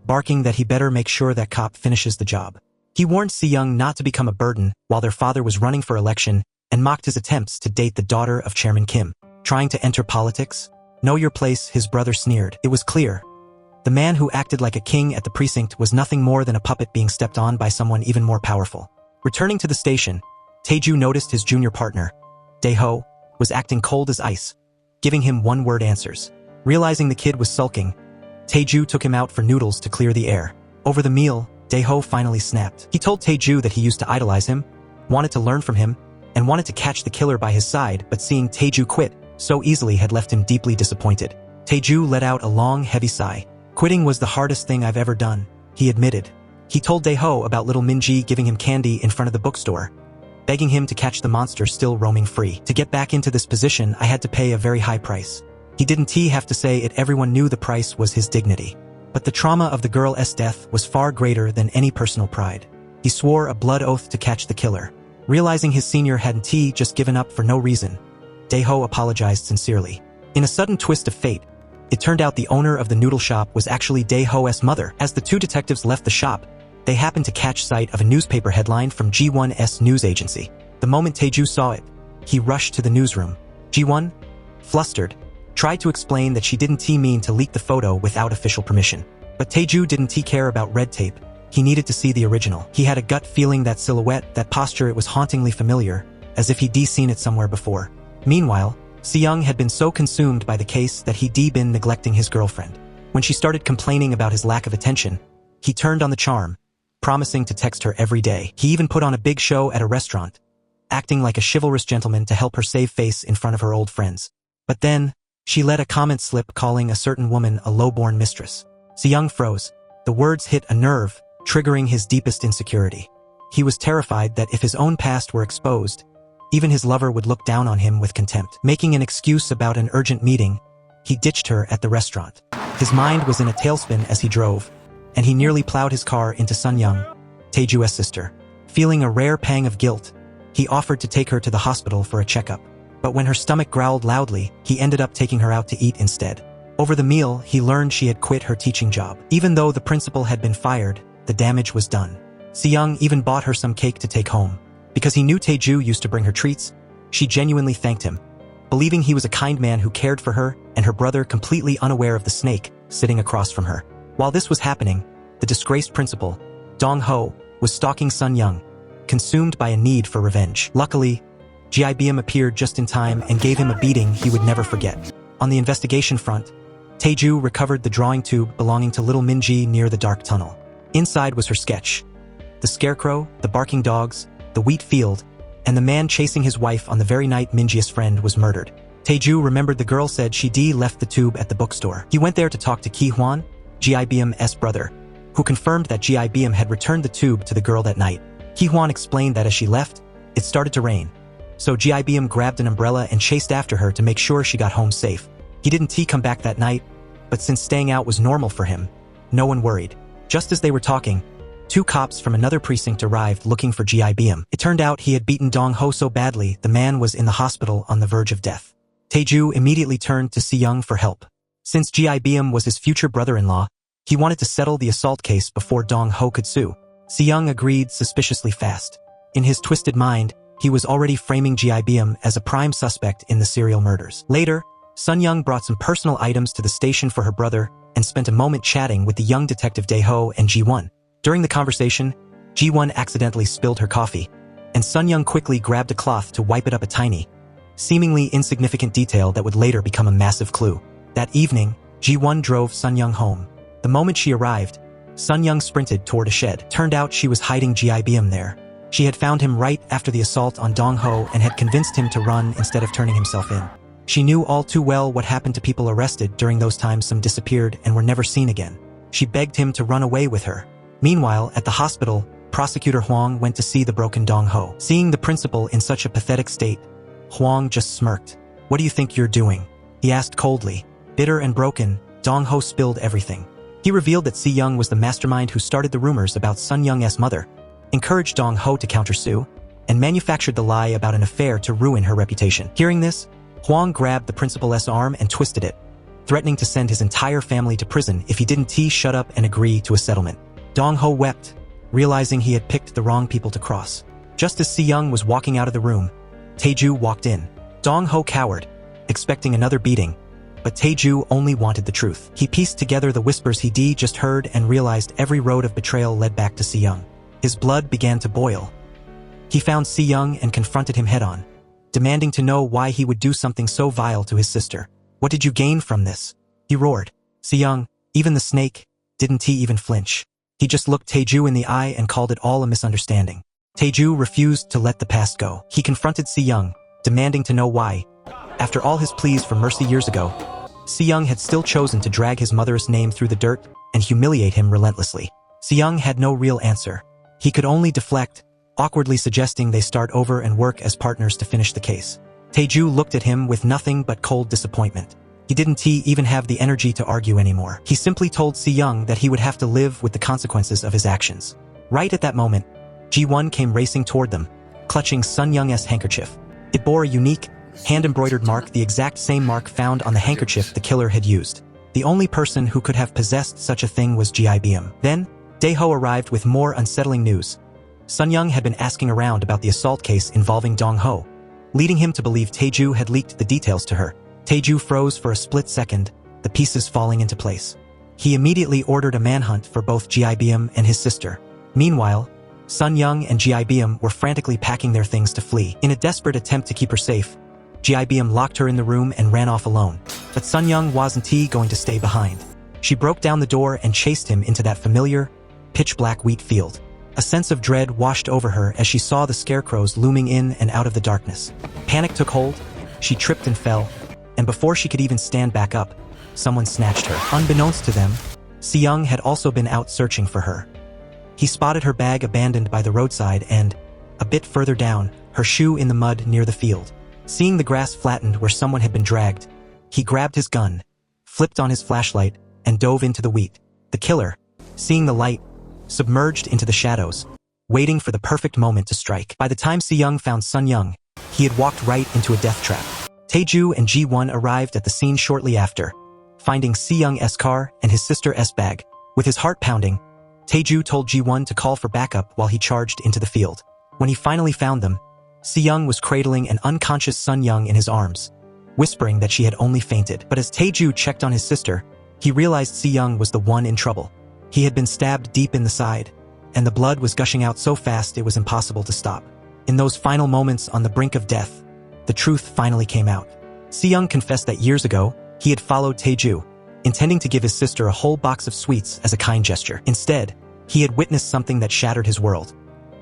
barking that he better make sure that cop finishes the job. He warned Se-young not to become a burden while their father was running for election and mocked his attempts to date the daughter of Chairman Kim. Trying to enter politics? Know your place, his brother sneered. It was clear. The man who acted like a king at the precinct was nothing more than a puppet being stepped on by someone even more powerful. Returning to the station, Taeju noticed his junior partner, Dae-ho, was acting cold as ice, giving him one-word answers. Realizing the kid was sulking, Taeju took him out for noodles to clear the air. Over the meal, Dae-ho finally snapped. He told Taeju that he used to idolize him, wanted to learn from him, and wanted to catch the killer by his side, but seeing Taeju quit so easily had left him deeply disappointed. Taeju let out a long, heavy sigh. Quitting was the hardest thing I've ever done, he admitted. He told Dae-ho about little Minji giving him candy in front of the bookstore, begging him to catch the monster still roaming free. To get back into this position, I had to pay a very high price. He didn't have to say it, everyone knew the price was his dignity. But the trauma of the girl's death was far greater than any personal pride. He swore a blood oath to catch the killer. Realizing his senior hadn't just given up for no reason, Dae-ho apologized sincerely. In a sudden twist of fate, it turned out the owner of the noodle shop was actually Dae-ho's mother. As the two detectives left the shop, they happened to catch sight of a newspaper headline from G1's news agency. The moment Taeju saw it, he rushed to the newsroom. G1, flustered, tried to explain that she didn't mean to leak the photo without official permission. But Taeju didn't care about red tape. He needed to see the original. He had a gut feeling that silhouette, that posture, it was hauntingly familiar, as if he'd seen it somewhere before. Meanwhile, Se-young had been so consumed by the case that he'd been neglecting his girlfriend. When she started complaining about his lack of attention, he turned on the charm, promising to text her every day. He even put on a big show at a restaurant, acting like a chivalrous gentleman to help her save face in front of her old friends. But then, she let a comment slip calling a certain woman a low-born mistress. Se-young froze. The words hit a nerve, triggering his deepest insecurity. He was terrified that if his own past were exposed, even his lover would look down on him with contempt. Making an excuse about an urgent meeting, he ditched her at the restaurant. His mind was in a tailspin as he drove, and he nearly plowed his car into Sun-young, Taeju's sister. Feeling a rare pang of guilt, he offered to take her to the hospital for a checkup. But when her stomach growled loudly, he ended up taking her out to eat instead. Over the meal, he learned she had quit her teaching job. Even though the principal had been fired, the damage was done. Se-young even bought her some cake to take home. Because he knew Taeju used to bring her treats, she genuinely thanked him, believing he was a kind man who cared for her and her brother, completely unaware of the snake sitting across from her. While this was happening, the disgraced principal, Dong-ho, was stalking Sun-young, consumed by a need for revenge. Luckily, GIBM appeared just in time and gave him a beating he would never forget. On the investigation front, Taeju recovered the drawing tube belonging to little Minji near the dark tunnel. Inside was her sketch: the Scarecrow, the barking dogs, the wheat field, and the man chasing his wife on the very night Minji's friend was murdered. Taeju remembered the girl said she left the tube at the bookstore. He went there to talk to Ki-hwan, GIBM's brother, who confirmed that GIBM had returned the tube to the girl that night. Ki-hwan explained that as she left, it started to rain. So GIBM grabbed an umbrella and chased after her to make sure she got home safe. He didn't come back that night, but since staying out was normal for him, no one worried. Just as they were talking, two cops from another precinct arrived looking for GIBM. It turned out he had beaten Dong-ho so badly the man was in the hospital on the verge of death. Taeju immediately turned to Se-young for help. Since GIBM was his future brother-in-law, he wanted to settle the assault case before Dong-ho could sue. Se-young agreed suspiciously fast. In his twisted mind, he was already framing GIBM as a prime suspect in the serial murders. Later, Sun Young brought some personal items to the station for her brother and spent a moment chatting with the young detective Dae-ho and Ji-won. During the conversation, Ji-won accidentally spilled her coffee, and Sun Young quickly grabbed a cloth to wipe it up, a tiny, seemingly insignificant detail that would later become a massive clue. That evening, Ji-won drove Sun Young home. The moment she arrived, Sun Young sprinted toward a shed. Turned out she was hiding Ji-bum there. She had found him right after the assault on Dong-ho and had convinced him to run instead of turning himself in. She knew all too well what happened to people arrested during those times. Some disappeared and were never seen again. She begged him to run away with her. Meanwhile, at the hospital, Prosecutor Huang went to see the broken Dong-ho. Seeing the principal in such a pathetic state, Huang just smirked. "What do you think you're doing?" he asked coldly. Bitter and broken, Dong-ho spilled everything. He revealed that Si-young was the mastermind who started the rumors about Sun Young's mother, encouraged Dong-ho to countersue, and manufactured the lie about an affair to ruin her reputation. Hearing this, Huang grabbed the principal's arm and twisted it, threatening to send his entire family to prison if he didn't shut up and agree to a settlement. Dong-ho wept, realizing he had picked the wrong people to cross. Just as Si-young was walking out of the room, Tae-ju walked in. Dong-ho cowered, expecting another beating, but Tae-ju only wanted the truth. He pieced together the whispers he just heard and realized every road of betrayal led back to Si-young. His blood began to boil. He found Si-young and confronted him head-on, demanding to know why he would do something so vile to his sister. "What did you gain from this?" he roared. Si-young, even the snake, didn't even flinch. He just looked Tae-ju in the eye and called it all a misunderstanding. Tae-ju refused to let the past go. He confronted Si-young, demanding to know why. After all his pleas for mercy years ago, Si-young had still chosen to drag his mother's name through the dirt and humiliate him relentlessly. Si-young had no real answer. He could only deflect, awkwardly suggesting they start over and work as partners to finish the case. Tae-ju looked at him with nothing but cold disappointment. He didn't even have the energy to argue anymore. He simply told Si-young that he would have to live with the consequences of his actions. Right at that moment, Ji-won came racing toward them, clutching Sun Young's handkerchief. It bore a unique, hand-embroidered mark, the exact same mark found on the handkerchief the killer had used. The only person who could have possessed such a thing was Ji-bum. Then, Dae-ho arrived with more unsettling news. Sun Young had been asking around about the assault case involving Dong-ho, leading him to believe Tae-ju had leaked the details to her. Tae-ju froze for a split second, the pieces falling into place. He immediately ordered a manhunt for both Ji-bum and his sister. Meanwhile, Sun Young and Ji-bum were frantically packing their things to flee. In a desperate attempt to keep her safe, Ji-bum locked her in the room and ran off alone. But Sun Young wasn't going to stay behind. She broke down the door and chased him into that familiar, pitch-black wheat field. A sense of dread washed over her as she saw the scarecrows looming in and out of the darkness. Panic took hold, she tripped and fell, and before she could even stand back up, someone snatched her. Unbeknownst to them, Si-young had also been out searching for her. He spotted her bag abandoned by the roadside and, a bit further down, her shoe in the mud near the field. Seeing the grass flattened where someone had been dragged, he grabbed his gun, flipped on his flashlight, and dove into the wheat. The killer, seeing the light, submerged into the shadows, waiting for the perfect moment to strike. By the time Si-young found Sun Young, he had walked right into a death trap. Tae-ju and Ji-won arrived at the scene shortly after, finding Si-young's car and his sister's bag. With his heart pounding, Tae-ju told Ji-won to call for backup while he charged into the field. When he finally found them, Si-young was cradling an unconscious Sun Young in his arms, whispering that she had only fainted. But as Tae-ju checked on his sister, he realized Si-young was the one in trouble. He had been stabbed deep in the side, and the blood was gushing out so fast it was impossible to stop. In those final moments on the brink of death, the truth finally came out. Si-young confessed that years ago, he had followed Tae-ju, intending to give his sister a whole box of sweets as a kind gesture. Instead, he had witnessed something that shattered his world.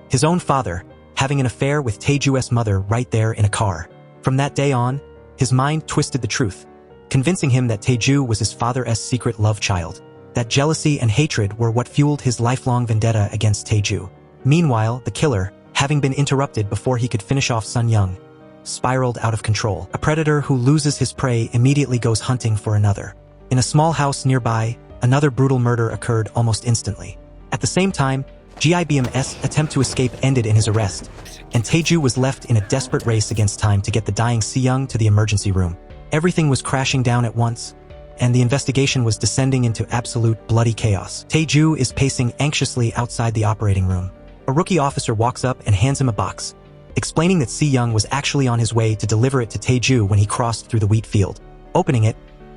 His own father, having an affair with Tae-ju's mother right there in a car. From that day on, his mind twisted the truth, convincing him that Tae-ju was his father's secret love child. That jealousy and hatred were what fueled his lifelong vendetta against Tae-ju. Meanwhile, the killer, having been interrupted before he could finish off Sun Young, spiraled out of control. A predator who loses his prey immediately goes hunting for another. In a small house nearby, another brutal murder occurred almost instantly. At the same time, Ji-bum's attempt to escape ended in his arrest, and Tae-ju was left in a desperate race against time to get the dying Si-young to the emergency room. Everything was crashing down at once, and the investigation was descending into absolute bloody chaos. Tae-ju is pacing anxiously outside the operating room. A rookie officer walks up and hands him a box, explaining that Si-young was actually on his way to deliver it to Tae-ju when he crossed through the wheat field. Opening it,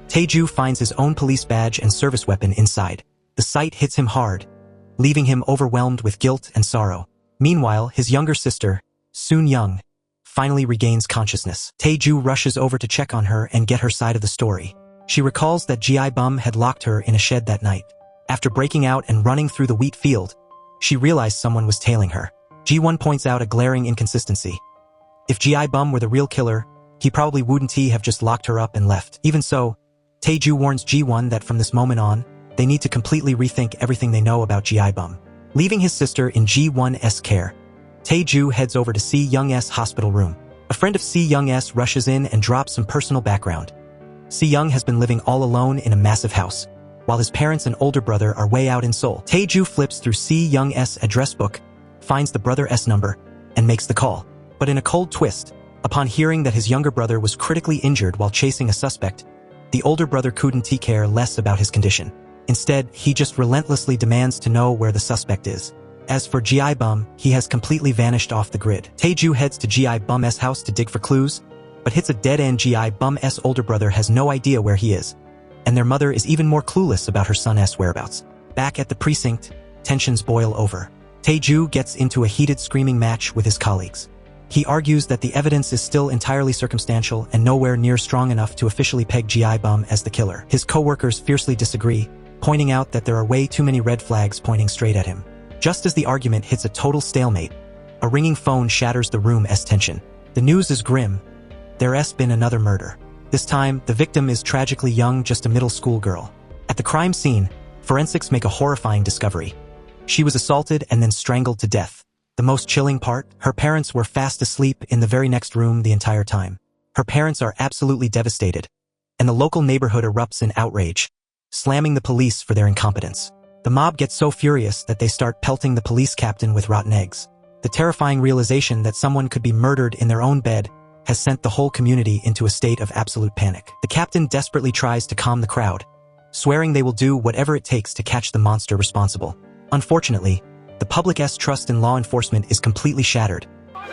Tae-ju finds his own police badge and service weapon inside. The sight hits him hard, leaving him overwhelmed with guilt and sorrow. Meanwhile, his younger sister, Soon-young, finally regains consciousness. Tae-ju rushes over to check on her and get her side of the story. She recalls that Gi-bum had locked her in a shed that night. After breaking out and running through the wheat field, she realized someone was tailing her. Ji-won points out a glaring inconsistency. If Gi-bum were the real killer, he probably wouldn't have just locked her up and left. Even so, Tae-ju warns Ji-won that from this moment on, they need to completely rethink everything they know about Gi-bum. Leaving his sister in Ji-won's care, Tae-ju heads over to Si-young's hospital room. A friend of Si-young's rushes in and drops some personal background. Si-young has been living all alone in a massive house, while his parents and older brother are way out in Seoul. Tae-ju flips through Si-young's address book, finds the brother's number, and makes the call. But in a cold twist, upon hearing that his younger brother was critically injured while chasing a suspect, the older brother couldn't care less about his condition. Instead, he just relentlessly demands to know where the suspect is. As for Gi-bum, he has completely vanished off the grid. Tae-ju heads to Gi-bum's house to dig for clues, but hits a dead end. Gi-bum's older brother has no idea where he is, and their mother is even more clueless about her son's whereabouts. Back at the precinct, tensions boil over. Tae-ju gets into a heated screaming match with his colleagues. He argues that the evidence is still entirely circumstantial and nowhere near strong enough to officially peg Gi-bum as the killer. His co-workers fiercely disagree, pointing out that there are way too many red flags pointing straight at him. Just as the argument hits a total stalemate, a ringing phone shatters the room's tension. The news is grim. There's been another murder. This time, the victim is tragically young, just a middle school girl. At the crime scene, forensics make a horrifying discovery. She was assaulted and then strangled to death. The most chilling part, her parents were fast asleep in the very next room the entire time. Her parents are absolutely devastated, and the local neighborhood erupts in outrage, slamming the police for their incompetence. The mob gets so furious that they start pelting the police captain with rotten eggs. The terrifying realization that someone could be murdered in their own bed has sent the whole community into a state of absolute panic. The captain desperately tries to calm the crowd, swearing they will do whatever it takes to catch the monster responsible. Unfortunately, the public's trust in law enforcement is completely shattered,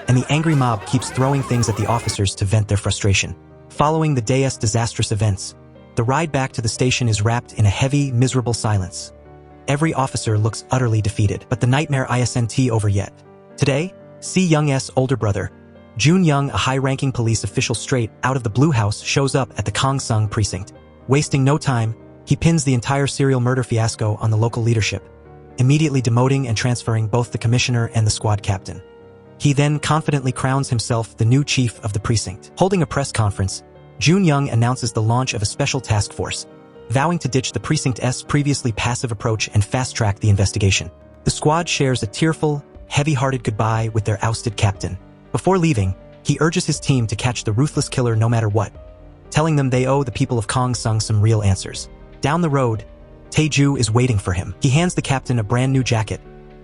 and the angry mob keeps throwing things at the officers to vent their frustration. Following the day's disastrous events, the ride back to the station is wrapped in a heavy, miserable silence. Every officer looks utterly defeated, but the nightmare isn't over yet. Today, Si-young's older brother, Jun-young, a high-ranking police official straight out of the Blue House, shows up at the Kongsung precinct. Wasting no time, he pins the entire serial murder fiasco on the local leadership, immediately demoting and transferring both the commissioner and the squad captain. He then confidently crowns himself the new chief of the precinct. Holding a press conference, Jun-young announces the launch of a special task force, vowing to ditch the precinct's previously passive approach and fast-track the investigation. The squad shares a tearful, heavy-hearted goodbye with their ousted captain. Before leaving, he urges his team to catch the ruthless killer no matter what, telling them they owe the people of Kongsung some real answers. Down the road, Tae-ju is waiting for him. He hands the captain a brand new jacket,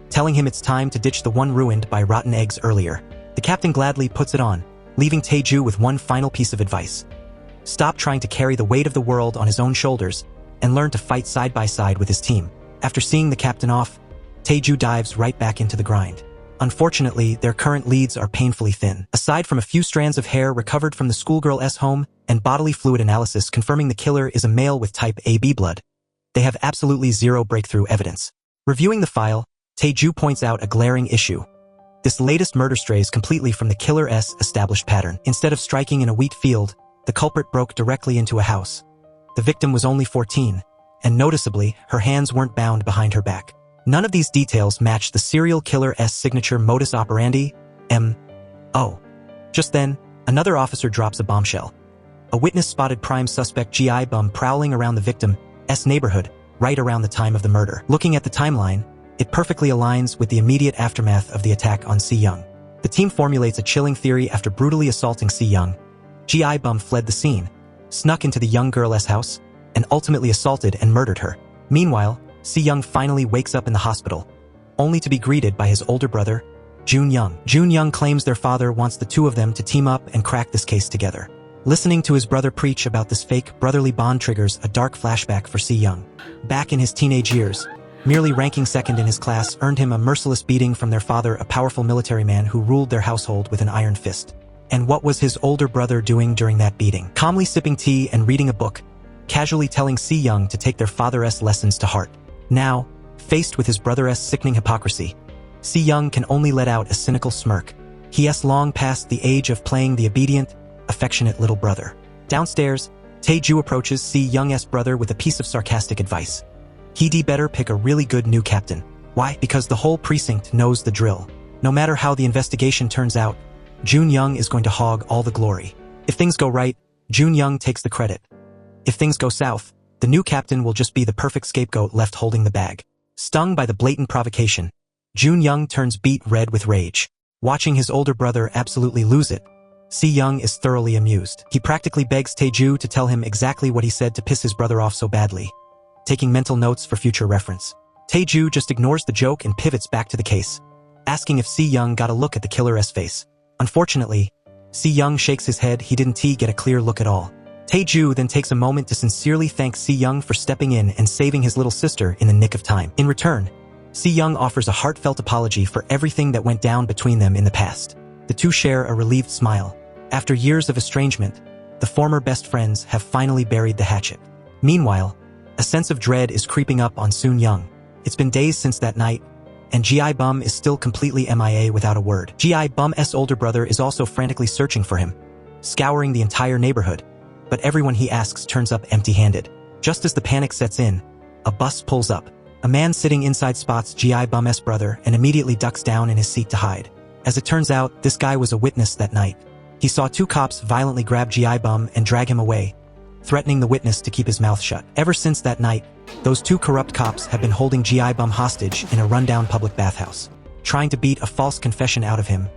telling him it's time to ditch the one ruined by rotten eggs earlier. The captain gladly puts it on, leaving Tae-ju with one final piece of advice. Stop trying to carry the weight of the world on his own shoulders and learn to fight side by side with his team. After seeing the captain off, Tae-ju dives right back into the grind. Unfortunately, their current leads are painfully thin. Aside from a few strands of hair recovered from the schoolgirl's home and bodily fluid analysis confirming the killer is a male with type AB blood, they have absolutely zero breakthrough evidence. Reviewing the file, Tae-ju points out a glaring issue. This latest murder strays completely from the killer's established pattern. Instead of striking in a wheat field, the culprit broke directly into a house. The victim was only 14, and noticeably, her hands weren't bound behind her back. None of these details match the serial killer's signature modus operandi, M.O. Just then, another officer drops a bombshell. A witness spotted prime suspect Gi-bum prowling around the victim's neighborhood right around the time of the murder. Looking at the timeline, it perfectly aligns with the immediate aftermath of the attack on Si-young. The team formulates a chilling theory. After brutally assaulting Si-young, Gi-bum fled the scene, snuck into the young girl's house, and ultimately assaulted and murdered her. Meanwhile, Si-young finally wakes up in the hospital, only to be greeted by his older brother, Jun-young. Jun-young claims their father wants the two of them to team up and crack this case together. Listening to his brother preach about this fake brotherly bond triggers a dark flashback for Si-young. Back in his teenage years, merely ranking second in his class earned him a merciless beating from their father, a powerful military man who ruled their household with an iron fist. And what was his older brother doing during that beating? Calmly sipping tea and reading a book, casually telling Si-young to take their father's lessons to heart. Now, faced with his brother's sickening hypocrisy, Si-young can only let out a cynical smirk. He has long passed the age of playing the obedient, affectionate little brother. Downstairs, Tae-ju approaches Si-young's brother with a piece of sarcastic advice. He'd better pick a really good new captain. Why? Because the whole precinct knows the drill. No matter how the investigation turns out, Jun-young is going to hog all the glory. If things go right, Jun-young takes the credit. If things go south, the new captain will just be the perfect scapegoat left holding the bag. Stung by the blatant provocation, Jun-young turns beet red with rage. Watching his older brother absolutely lose it, Si-young is thoroughly amused. He practically begs Tae-ju to tell him exactly what he said to piss his brother off so badly, taking mental notes for future reference. Tae-ju just ignores the joke and pivots back to the case, asking if Si-young got a look at the killer's face. Unfortunately, Si-young shakes his head. He didn't get a clear look at all. Tae-ju then takes a moment to sincerely thank Si-young for stepping in and saving his little sister in the nick of time. In return, Si-young offers a heartfelt apology for everything that went down between them in the past. The two share a relieved smile. After years of estrangement, the former best friends have finally buried the hatchet. Meanwhile, a sense of dread is creeping up on Soon-young. It's been days since that night, and Gi Bum is still completely MIA without a word. Gi Bum's older brother is also frantically searching for him, scouring the entire neighborhood, but everyone he asks turns up empty-handed. Just as the panic sets in, a bus pulls up. A man sitting inside spots Gi Bum's brother and immediately ducks down in his seat to hide. As it turns out, this guy was a witness that night. He saw two cops violently grab Gi Bum and drag him away, threatening the witness to keep his mouth shut. Ever since that night, those two corrupt cops have been holding Gi Bum hostage in a rundown public bathhouse, trying to beat a false confession out of him